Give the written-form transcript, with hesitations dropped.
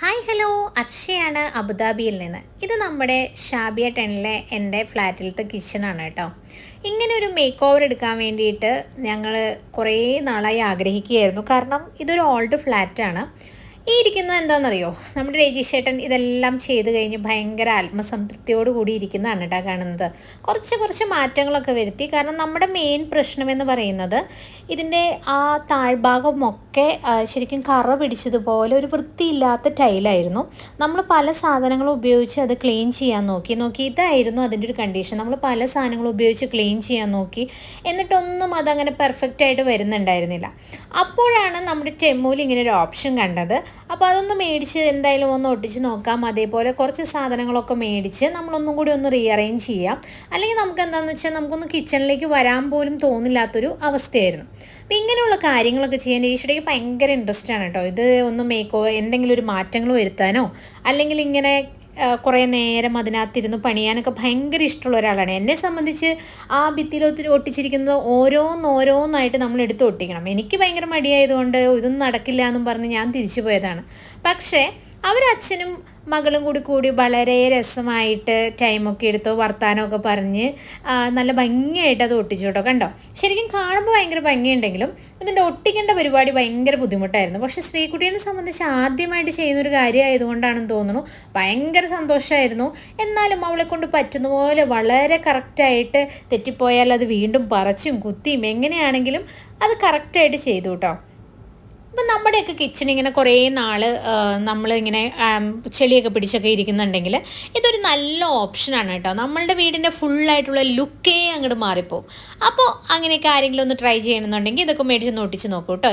Hi hello, അർഷയാണ് അബുദാബിയിൽ നിന്ന്. ഇത് നമ്മുടെ ഷാബിയ 10-ലെ എൻ്റെ ഫ്ലാറ്റിലത്തെ കിച്ചണാണ് കേട്ടോ. ഇങ്ങനെ ഒരു മേക്ക് ഓവർ എടുക്കാൻ വേണ്ടിയിട്ട് ഞങ്ങൾ കുറേ നാളായി ആഗ്രഹിക്കുകയായിരുന്നു. കാരണം ഇതൊരു ഓൾഡ് ഫ്ലാറ്റാണ്. ഈ ഇരിക്കുന്നത് എന്താണെന്നറിയോ, നമ്മുടെ രജീഷ് ചേട്ടൻ ഇതെല്ലാം ചെയ്ത് കഴിഞ്ഞ് ഭയങ്കര ആത്മസംതൃപ്തിയോട് കൂടി ഇരിക്കുന്നതാണ് കേട്ടോ കാണുന്നത്. കുറച്ച് മാറ്റങ്ങളൊക്കെ വരുത്തി. കാരണം നമ്മുടെ മെയിൻ പ്രശ്നമെന്ന് പറയുന്നത് ഇതിൻ്റെ ആ താഴ്ഭാഗമൊക്കെ ശരിക്കും കറ പിടിച്ചതുപോലെ ഒരു വൃത്തിയില്ലാത്ത ടൈലായിരുന്നു. നമ്മൾ പല സാധനങ്ങളും ഉപയോഗിച്ച് അത് ക്ലീൻ ചെയ്യാൻ നോക്കി ഇതായിരുന്നു അതിൻ്റെ ഒരു കണ്ടീഷൻ. നമ്മൾ പല സാധനങ്ങളും ഉപയോഗിച്ച് ക്ലീൻ ചെയ്യാൻ നോക്കി, എന്നിട്ടൊന്നും അതങ്ങനെ പെർഫെക്റ്റായിട്ട് വരുന്നുണ്ടായിരുന്നില്ല. അപ്പോഴാണ് നമ്മുടെ ടെമ്മൂൽ ഇങ്ങനെ ഒരു ഓപ്ഷൻ കണ്ടത്. അപ്പോൾ അതൊന്ന് മേടിച്ച് എന്തായാലും ഒന്ന് ഒട്ടിച്ച് നോക്കാം. അതേപോലെ കുറച്ച് സാധനങ്ങളൊക്കെ മേടിച്ച് നമ്മളൊന്നും കൂടി ഒന്ന് റീഅറേഞ്ച് ചെയ്യാം. അല്ലെങ്കിൽ നമുക്ക് എന്താണെന്ന് വെച്ചാൽ നമുക്കൊന്ന് കിച്ചണിലേക്ക് വരാൻ പോലും തോന്നില്ലാത്തൊരു അവസ്ഥയായിരുന്നു. അപ്പം ഇങ്ങനെയുള്ള കാര്യങ്ങളൊക്കെ ചെയ്യാൻ ഈശ്വരയ്ക്ക് ഭയങ്കര ഇൻട്രസ്റ്റ് ആണ് കേട്ടോ. ഇത് ഒന്ന് മേക്കോ എന്തെങ്കിലും ഒരു മാറ്റങ്ങൾ വരുത്താനോ അല്ലെങ്കിൽ ഇങ്ങനെ കുറേ നേരം അതിനകത്തിരുന്ന് പണിയാനൊക്കെ ഭയങ്കര ഇഷ്ടമുള്ള ഒരാളാണ്. എന്നെ സംബന്ധിച്ച് ആ ഭിത്തിയിൽ ഒട്ടിച്ചിരിക്കുന്നത് ഓരോന്നായിട്ട് നമ്മൾ എടുത്ത് ഒട്ടിക്കണം. എനിക്ക് ഭയങ്കര മടിയായതുകൊണ്ട് ഇതൊന്നും നടക്കില്ല എന്നും പറഞ്ഞ് ഞാൻ തിരിച്ചു പോയതാണ്. പക്ഷേ അവരച്ഛനും മകളും കൂടി വളരെ രസമായിട്ട് ടൈമൊക്കെ എടുത്ത് വർത്താനമൊക്കെ പറഞ്ഞ് നല്ല ഭംഗിയായിട്ട് അത് ഒട്ടിച്ചു കേട്ടോ. കണ്ടോ, ശരിക്കും കാണുമ്പോൾ ഭയങ്കര ഭംഗിയുണ്ടെങ്കിലും ഇതിൻ്റെ ഒട്ടിക്കേണ്ട പരിപാടി ഭയങ്കര ബുദ്ധിമുട്ടായിരുന്നു. പക്ഷേ ശ്രീകുട്ടിയെ സംബന്ധിച്ച് ആദ്യമായിട്ട് ചെയ്യുന്നൊരു കാര്യമായതുകൊണ്ടാണെന്ന് തോന്നുന്നു ഭയങ്കര സന്തോഷമായിരുന്നു. എന്നാലും അവളെ കൊണ്ട് പറ്റുന്ന പോലെ വളരെ കറക്റ്റായിട്ട് തെറ്റിപ്പോയാൽ അത് വീണ്ടും പറിച്ചും കുത്തിയും എങ്ങനെയാണെങ്കിലും അത് കറക്റ്റായിട്ട് ചെയ്തു കേട്ടോ. ഇപ്പം നമ്മുടെയൊക്കെ കിച്ചൺ ഇങ്ങനെ കുറേ നാൾ നമ്മളിങ്ങനെ ചെളിയൊക്കെ പിടിച്ചൊക്കെ ഇരിക്കുന്നുണ്ടെങ്കിൽ ഇതൊരു നല്ല ഓപ്ഷനാണ് കേട്ടോ. നമ്മളുടെ വീടിൻ്റെ ഫുള്ളായിട്ടുള്ള ലുക്കേ അങ്ങോട്ട് മാറിപ്പോവും. അപ്പോൾ അങ്ങനെയൊക്കെ ആരെങ്കിലും ഒന്ന് ട്രൈ ചെയ്യണമെന്നുണ്ടെങ്കിൽ ഇതൊക്കെ മേടിച്ച് നോട്ടിച്ച് നോക്കൂ കേട്ടോ.